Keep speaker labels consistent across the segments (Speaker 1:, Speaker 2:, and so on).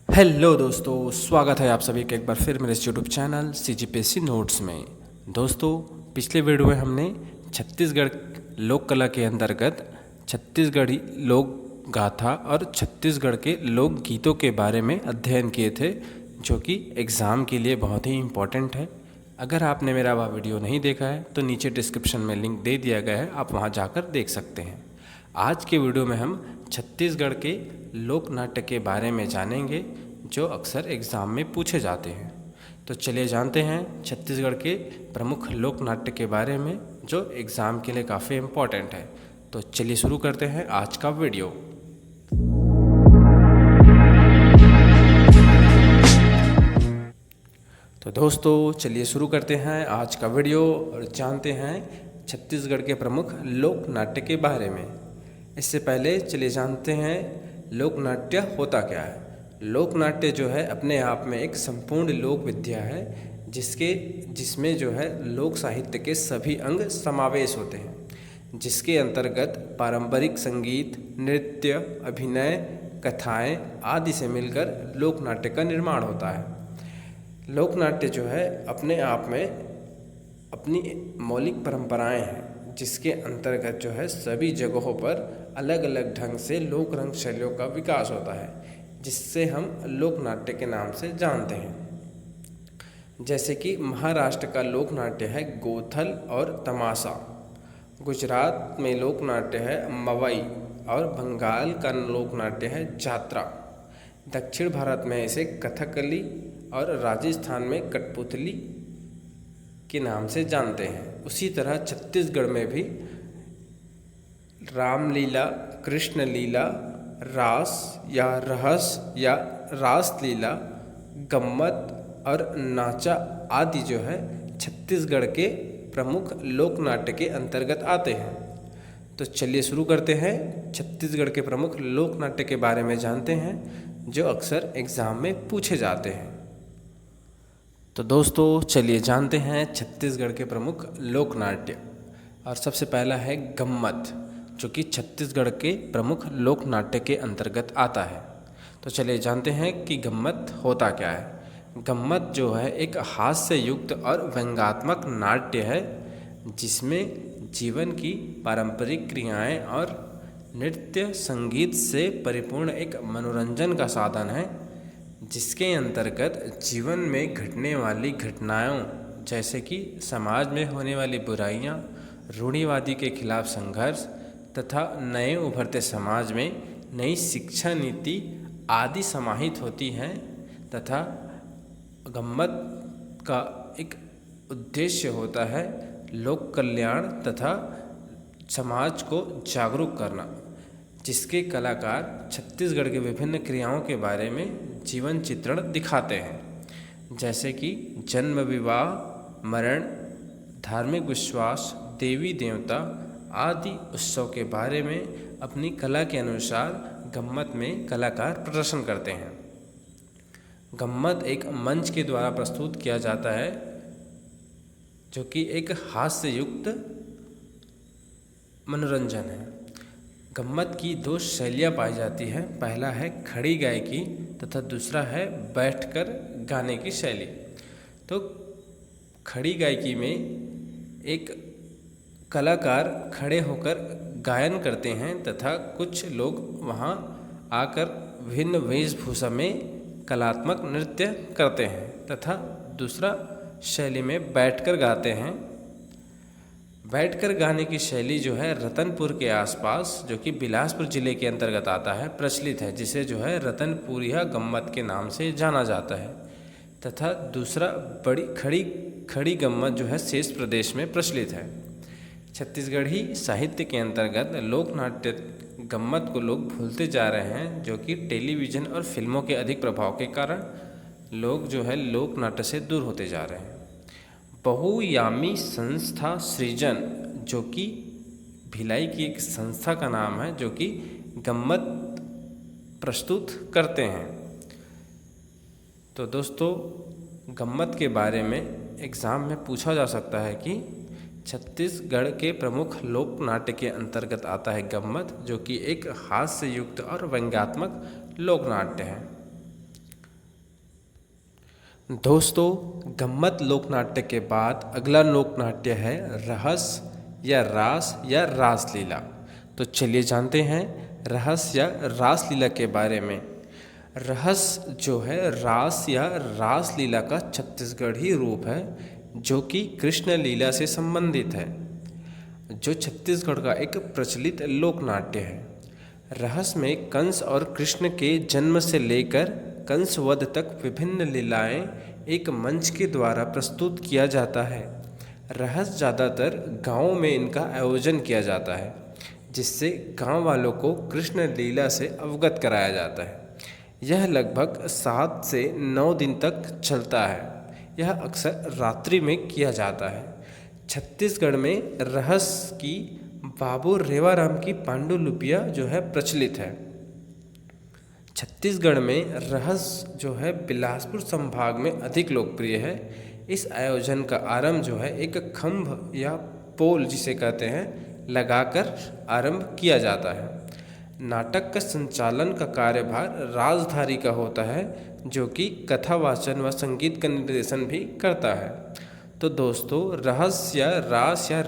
Speaker 1: Hello दोस्तों, स्वागत है आप सभी का एक बार फिर मेरे यूट्यूब चैनल CGPSC नोट्स में। दोस्तों, पिछले वीडियो में हमने छत्तीसगढ़ लोक कला के अंतर्गत छत्तीसगढ़ी लोक गाथा और छत्तीसगढ़ के लोक गीतों के बारे में अध्ययन किए थे, जो कि एग्ज़ाम के लिए बहुत ही इम्पोर्टेंट है। अगर आपने मेरा वह वीडियो नहीं देखा है तो नीचे डिस्क्रिप्शन में लिंक दे दिया गया है, आप वहां जाकर देख सकते हैं। आज के वीडियो में हम छत्तीसगढ़ के लोक नाट्य के बारे में जानेंगे, जो अक्सर एग्ज़ाम में पूछे जाते हैं। तो चलिए जानते हैं छत्तीसगढ़ के प्रमुख लोक नाट्य के बारे में, जो एग्ज़ाम के लिए काफ़ी इम्पोर्टेंट है। तो चलिए शुरू करते हैं आज का वीडियो। तो दोस्तों, चलिए शुरू करते हैं आज का वीडियो और जानते हैं छत्तीसगढ़ के प्रमुख लोक नाट्य के बारे में। इससे पहले चलिए जानते हैं लोक नाट्य होता क्या है। लोक नाट्य जो है अपने आप में एक संपूर्ण लोक विद्या है, जिसमें जो है लोक साहित्य के सभी अंग समावेश होते हैं, जिसके अंतर्गत पारंपरिक संगीत, नृत्य, अभिनय, कथाएं आदि से मिलकर लोक नाट्य का निर्माण होता है। लोक नाट्य जो है अपने आप में अपनी मौलिक परंपराएं हैं, जिसके अंतर्गत जो है सभी जगहों पर अलग अलग ढंग से लोक रंग शैलियों का विकास होता है, जिससे हम लोक नाट्य के नाम से जानते हैं। जैसे कि महाराष्ट्र का लोक नाट्य है गोथल और तमाशा, गुजरात में लोक नाट्य है मवई और बंगाल का लोक नाट्य है जात्रा। दक्षिण भारत में इसे कथकली और राजस्थान में कठपुतली के नाम से जानते हैं। उसी तरह छत्तीसगढ़ में भी रामलीला, कृष्ण लीला, रास या रहस या रास लीला, गम्मत और नाचा आदि जो है छत्तीसगढ़ के प्रमुख लोक नाट्य के अंतर्गत आते हैं। तो चलिए शुरू करते हैं छत्तीसगढ़ के प्रमुख लोक नाट्य के बारे में जानते हैं, जो अक्सर एग्ज़ाम में पूछे जाते हैं। तो दोस्तों, चलिए जानते हैं छत्तीसगढ़ के प्रमुख लोक नाट्य। और सबसे पहला है गम्मत, जो कि छत्तीसगढ़ के प्रमुख लोक नाट्य के अंतर्गत आता है। तो चलिए जानते हैं कि गम्मत होता क्या है। गम्मत जो है एक हास्य युक्त और व्यंग्यात्मक नाट्य है, जिसमें जीवन की पारंपरिक क्रियाएं और नृत्य संगीत से परिपूर्ण एक मनोरंजन का साधन है, जिसके अंतर्गत जीवन में घटने वाली घटनाओं, जैसे कि समाज में होने वाली बुराइयां, रूढ़िवादी के खिलाफ संघर्ष तथा नए उभरते समाज में नई शिक्षा नीति आदि समाहित होती हैं। तथा गम्मत का एक उद्देश्य होता है लोक कल्याण तथा समाज को जागरूक करना, जिसके कलाकार छत्तीसगढ़ के विभिन्न क्रियाओं के बारे में जीवन चित्रण दिखाते हैं, जैसे कि जन्म, विवाह, मरण, धार्मिक विश्वास, देवी देवता आदि उत्सव के बारे में अपनी कला के अनुसार गम्मत में कलाकार प्रदर्शन करते हैं। गम्मत एक मंच के द्वारा प्रस्तुत किया जाता है, जो कि एक हास्य युक्त मनोरंजन है। गम्मत की दो शैलियाँ पाई जाती हैं, पहला है खड़ी गायकी तथा दूसरा है बैठकर गाने की शैली। तो खड़ी गायकी में एक कलाकार खड़े होकर गायन करते हैं तथा कुछ लोग वहाँ आकर भिन्न वेशभूषा में कलात्मक नृत्य करते हैं, तथा दूसरा शैली में बैठकर गाते हैं। बैठकर गाने की शैली जो है रतनपुर के आसपास, जो कि बिलासपुर जिले के अंतर्गत आता है, प्रचलित है, जिसे जो है रतनपुरिया गम्मत के नाम से जाना जाता है। तथा दूसरा बड़ी खड़ी गम्मत जो है शेष प्रदेश में प्रचलित है। छत्तीसगढ़ी साहित्य के अंतर्गत लोक नाट्य गम्मत को लोग भूलते जा रहे हैं, जो कि टेलीविज़न और फिल्मों के अधिक प्रभाव के कारण लोग जो है लोक नाट्य से दूर होते जा रहे हैं। बहुयामी संस्था सृजन, जो कि भिलाई की एक संस्था का नाम है, जो कि गम्मत प्रस्तुत करते हैं। तो दोस्तों, गम्मत के बारे में एग्ज़ाम में पूछा जा सकता है कि छत्तीसगढ़ के प्रमुख लोक नाट्य के अंतर्गत आता है गम्मत, जो कि एक हास्य युक्त और व्यंग्यात्मक लोक नाट्य है। दोस्तों, गम्मत लोकनाट्य के बाद अगला लोकनाट्य है रहस या रास या रासलीला। तो चलिए जानते हैं रहस या रासलीला के बारे में। रहस जो है रास या रासलीला का छत्तीसगढ़ी रूप है जो कि कृष्ण लीला से संबंधित है, जो छत्तीसगढ़ का एक प्रचलित लोकनाट्य है। रहस में कंस और कृष्ण के जन्म से लेकर कंस वध तक विभिन्न लीलाएं एक मंच के द्वारा प्रस्तुत किया जाता है। रहस ज़्यादातर गाँव में इनका आयोजन किया जाता है, जिससे गांव वालों को कृष्ण लीला से अवगत कराया जाता है। यह लगभग 7 से 9 दिन तक चलता है। यह अक्सर रात्रि में किया जाता है। छत्तीसगढ़ में रहस की बाबू रेवाराम की पांडुलिपियाँ जो है प्रचलित है। छत्तीसगढ़ में रहस जो है बिलासपुर संभाग में अधिक लोकप्रिय है। इस आयोजन का आरंभ जो है एक खंभ या पोल जिसे कहते हैं लगाकर आरंभ किया जाता है। नाटक का संचालन का कार्यभार राजधारी का होता है, जो कि कथा वाचन व संगीत का निर्देशन भी करता है। तो दोस्तों, रहस या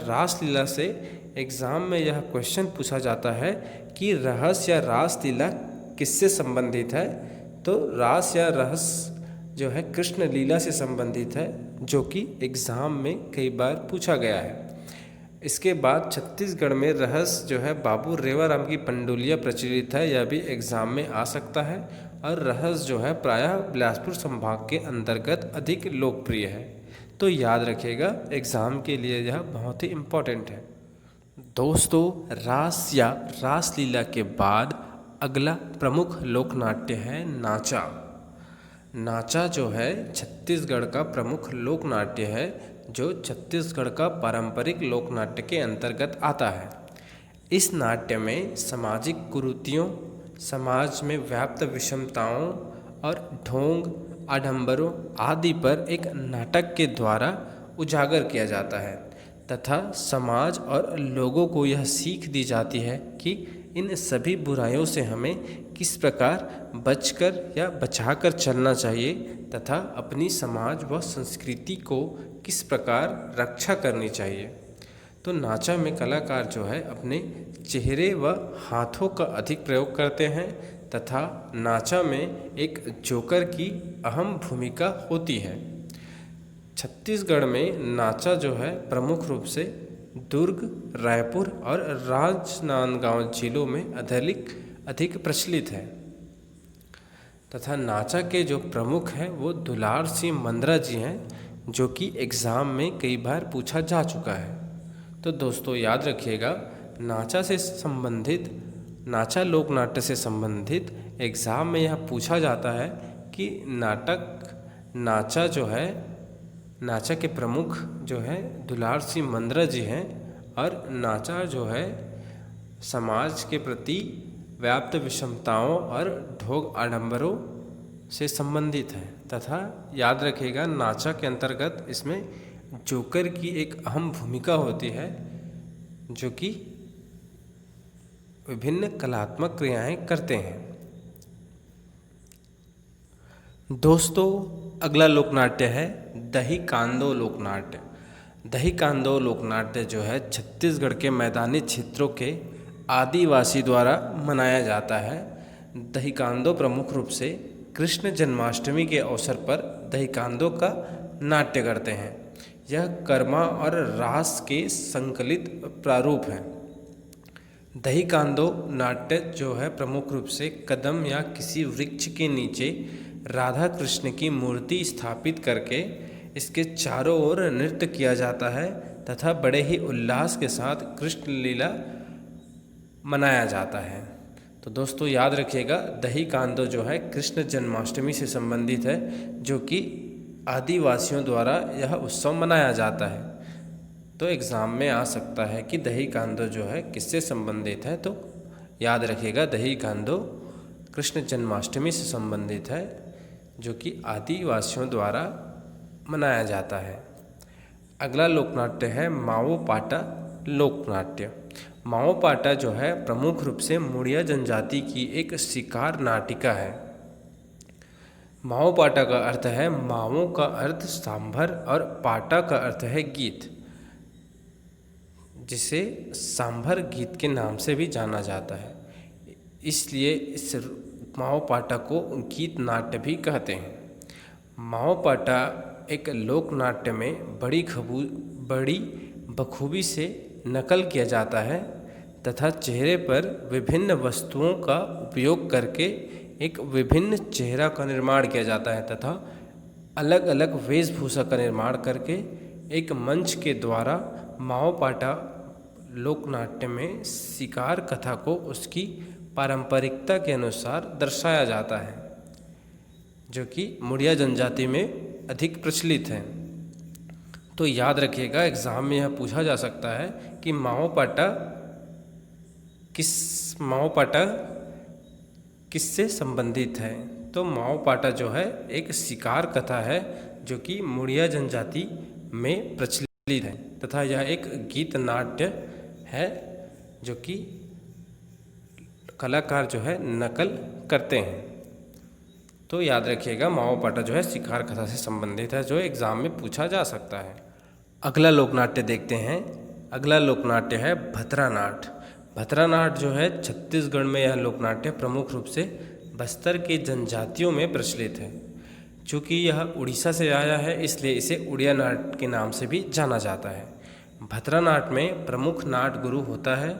Speaker 1: रासलीला से एग्ज़ाम में यह क्वेश्चन पूछा जाता है कि रहस या रासलीला किससे संबंधित है। तो रास या रहस जो है कृष्ण लीला से संबंधित है, जो कि एग्ज़ाम में कई बार पूछा गया है। इसके बाद छत्तीसगढ़ में रहस जो है बाबू रेवाराम की पंडुलिया प्रचलित है, यह भी एग्ज़ाम में आ सकता है। और रहस जो है प्रायः बिलासपुर संभाग के अंतर्गत अधिक लोकप्रिय है। तो याद रखिएगा, एग्ज़ाम के लिए यह बहुत ही इम्पोर्टेंट है। दोस्तों, रास या रासलीला के बाद अगला प्रमुख लोकनाट्य है नाचा। नाचा जो है छत्तीसगढ़ का प्रमुख लोकनाट्य है, जो छत्तीसगढ़ का पारंपरिक लोकनाट्य के अंतर्गत आता है। इस नाट्य में सामाजिक कुरीतियों, समाज में व्याप्त विषमताओं और ढोंग आडंबरों आदि पर एक नाटक के द्वारा उजागर किया जाता है तथा समाज और लोगों को यह सीख दी जाती है कि इन सभी बुराइयों से हमें किस प्रकार बचकर या बचाकर चलना चाहिए तथा अपनी समाज व संस्कृति को किस प्रकार रक्षा करनी चाहिए। तो नाचा में कलाकार जो है अपने चेहरे व हाथों का अधिक प्रयोग करते हैं तथा नाचा में एक जोकर की अहम भूमिका होती है। छत्तीसगढ़ में नाचा जो है प्रमुख रूप से दुर्ग, रायपुर और राजनांदगांव जिलों में अधिक प्रचलित है तथा नाचा के जो प्रमुख हैं वो दुलार सिंह मंद्रा जी हैं, जो कि एग्ज़ाम में कई बार पूछा जा चुका है। तो दोस्तों याद रखिएगा, नाचा लोकनाट्य से संबंधित एग्ज़ाम में यह पूछा जाता है कि नाचा के प्रमुख जो है दुलार सिंह मंद्रा जी हैं और नाचा जो है समाज के प्रति व्याप्त विषमताओं और ढोंग आडंबरों से संबंधित है तथा याद रखिएगा, नाचा के अंतर्गत इसमें जोकर की एक अहम भूमिका होती है, जो कि विभिन्न कलात्मक क्रियाएं करते हैं। दोस्तों, अगला लोकनाट्य है दही कांदो लोकनाट्य। दही कांदो लोकनाट्य जो है छत्तीसगढ़ के मैदानी क्षेत्रों के आदिवासी द्वारा मनाया जाता है। दही कांदो प्रमुख रूप से कृष्ण जन्माष्टमी के अवसर पर दही कांदो का नाट्य करते हैं। यह कर्मा और रास के संकलित प्रारूप है। दही कांदो नाट्य जो है प्रमुख रूप से कदम या किसी वृक्ष के नीचे राधा कृष्ण की मूर्ति स्थापित करके इसके चारों ओर नृत्य किया जाता है तथा बड़े ही उल्लास के साथ कृष्ण लीला मनाया जाता है। तो दोस्तों याद रखिएगा, दही कांदो जो है कृष्ण जन्माष्टमी से संबंधित है, जो कि आदिवासियों द्वारा यह उत्सव मनाया जाता है। तो एग्ज़ाम में आ सकता है कि दही कांदो जो है किससे संबंधित है। तो याद रखिएगा, दही कांदो कृष्ण जन्माष्टमी से संबंधित है, जो कि आदिवासियों द्वारा मनाया जाता है। अगला लोकनाट्य है माओ पाटा लोकनाट्य। माओ पाटा जो है प्रमुख रूप से मुड़िया जनजाति की एक शिकार नाटिका है। माओ पाटा का अर्थ है, माओ का अर्थ सांभर और पाटा का अर्थ है गीत, जिसे सांभर गीत के नाम से भी जाना जाता है। इसलिए इस माओ पाटा को गीत नाट्य भी कहते हैं। माओ पाटा एक लोक नाट्य में बड़ी बखूबी से नकल किया जाता है तथा चेहरे पर विभिन्न वस्तुओं का उपयोग करके एक विभिन्न चेहरा का निर्माण किया जाता है तथा अलग अलग वेशभूषा का निर्माण करके एक मंच के द्वारा माओ पाटा लोक नाट्य में शिकार कथा को उसकी पारंपरिकता के अनुसार दर्शाया जाता है, जो कि मुड़िया जनजाति में अधिक प्रचलित है। तो याद रखिएगा, एग्ज़ाम में यह पूछा जा सकता है कि माओ पाटा किससे संबंधित है। तो माओ पाटा जो है एक शिकार कथा है जो कि मुड़िया जनजाति में प्रचलित है तथा यह एक गीत नाट्य है जो कि कलाकार जो है नकल करते हैं। तो याद रखिएगा, माओ पाटा जो है शिकार कथा से संबंधित है, जो एग्ज़ाम में पूछा जा सकता है। अगला लोकनाट्य देखते हैं। अगला लोकनाट्य है भतरानाट। भतरानाट जो है छत्तीसगढ़ में यह लोकनाट्य प्रमुख रूप से बस्तर के जनजातियों में प्रचलित है। चूँकि यह उड़ीसा से आया है इसलिए इसे उड़िया नाट के नाम से भी जाना जाता है। भतरानाट में प्रमुख नाट गुरु होता है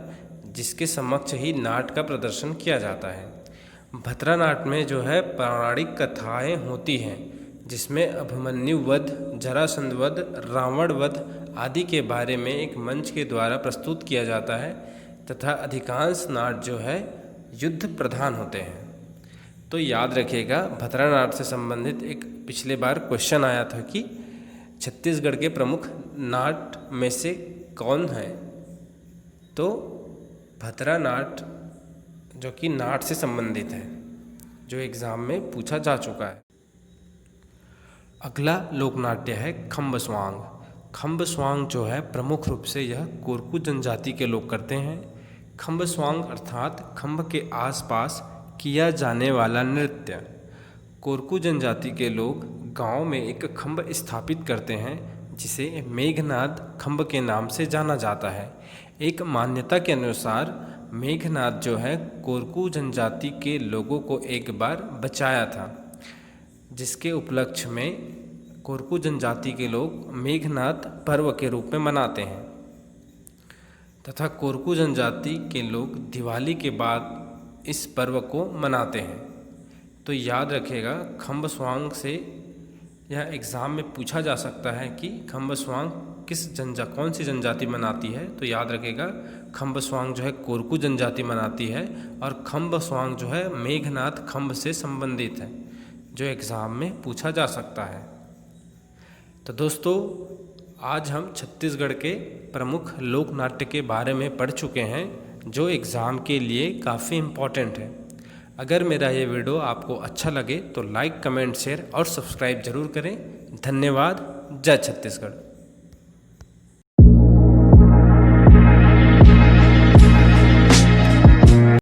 Speaker 1: जिसके समक्ष ही नाट का प्रदर्शन किया जाता है। भतरानाट में जो है पौराणिक कथाएं होती हैं जिसमें अभिमन्यु वध, जरासंध वध, रावण वध आदि के बारे में एक मंच के द्वारा प्रस्तुत किया जाता है तथा अधिकांश नाट जो है युद्ध प्रधान होते हैं। तो याद रखिएगा, भतरानाट से संबंधित एक पिछले बार क्वेश्चन आया था कि छत्तीसगढ़ के प्रमुख नाट में से कौन है। तो भतरानाट जो कि नाट से संबंधित है, जो एग्ज़ाम में पूछा जा चुका है। अगला लोकनाट्य है खम्बस्वांग। खम्बस्वांग जो है प्रमुख रूप से यह कोरकू जनजाति के लोग करते हैं। खम्बस्वांग अर्थात खम्ब के आसपास किया जाने वाला नृत्य। कोरकू जनजाति के लोग गांव में एक खम्ब स्थापित करते हैं जिसे मेघनाद खम्ब के नाम से जाना जाता है। एक मान्यता के अनुसार मेघनाद जो है कोरकू जनजाति के लोगों को एक बार बचाया था, जिसके उपलक्ष्य में कोरकू जनजाति के लोग मेघनाद पर्व के रूप में मनाते हैं तथा कोरकू जनजाति के लोग दिवाली के बाद इस पर्व को मनाते हैं। तो याद रखिएगा, खम्बस्वांग से यह एग्ज़ाम में पूछा जा सकता है कि खम्बस्वांग कौन सी जनजाति मनाती है। तो याद रखिएगा, खम्बस्वांग जो है कोरकू जनजाति मनाती है और खम्बस्वांग जो है मेघनाद खम्ब से संबंधित है, जो एग्ज़ाम में पूछा जा सकता है। तो दोस्तों, आज हम छत्तीसगढ़ के प्रमुख लोक नाट्य के बारे में पढ़ चुके हैं, जो एग्ज़ाम के लिए काफ़ी इम्पॉर्टेंट है। अगर मेरा ये वीडियो आपको अच्छा लगे तो लाइक, कमेंट, शेयर और सब्सक्राइब जरूर करें। धन्यवाद। जय छत्तीसगढ़।